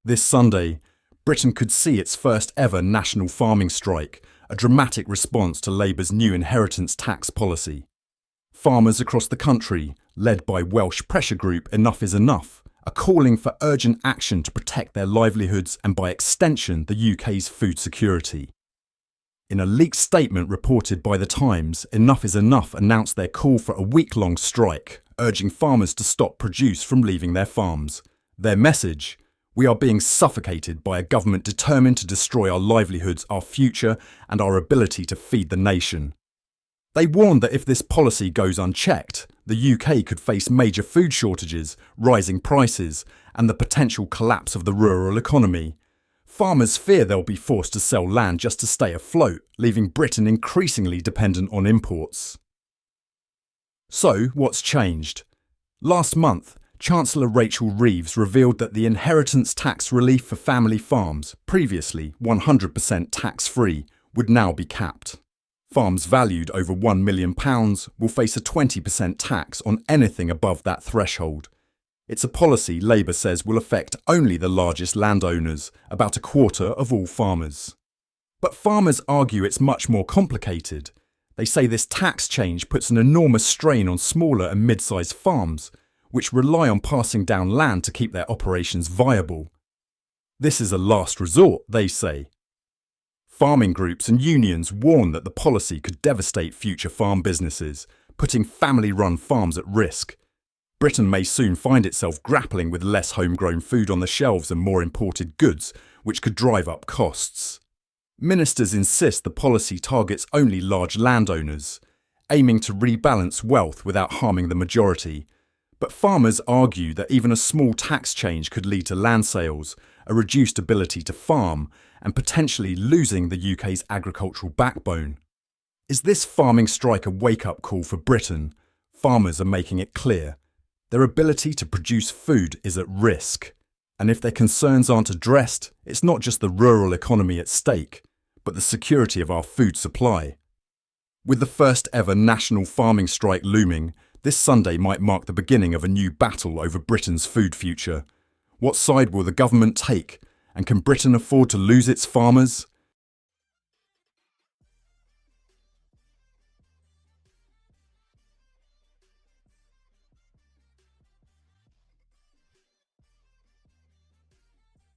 This Sunday, Britain could see its first ever national farming strike, a dramatic response to Labour's new inheritance tax policy. Farmers across the country, led by Welsh pressure group Enough is Enough, are calling for urgent action to protect their livelihoods and by extension the UK's food security. In a leaked statement reported by The Times, Enough is Enough announced their call for a week-long strike, urging farmers to stop produce from leaving their farms. Their message: we are being suffocated by a government determined to destroy our livelihoods, our future, and our ability to feed the nation. They warned that if this policy goes unchecked, the UK could face major food shortages, rising prices, and the potential collapse of the rural economy. Farmers fear they'll be forced to sell land just to stay afloat, leaving Britain increasingly dependent on imports. So, what's changed? Last month, Chancellor Rachel Reeves revealed that the inheritance tax relief for family farms, previously 100% tax-free, would now be capped. Farms valued over £1 million will face a 20% tax on anything above that threshold. It's a policy Labour says will affect only the largest landowners, about a quarter of all farmers. But farmers argue it's much more complicated. They say this tax change puts an enormous strain on smaller and mid-sized farms, which rely on passing down land to keep their operations viable. This is a last resort, they say. Farming groups and unions warn that the policy could devastate future farm businesses, putting family-run farms at risk. Britain may soon find itself grappling with less homegrown food on the shelves and more imported goods, which could drive up costs. Ministers insist the policy targets only large landowners, aiming to rebalance wealth without harming the majority. But farmers argue that even a small tax change could lead to land sales, a reduced ability to farm, and potentially losing the UK's agricultural backbone. Is this farming strike a wake-up call for Britain? Farmers are making it clear. Their ability to produce food is at risk. And if their concerns aren't addressed, it's not just the rural economy at stake, but the security of our food supply. With the first ever national farming strike looming, this Sunday might mark the beginning of a new battle over Britain's food future. What side will the government take? And can Britain afford to lose its farmers?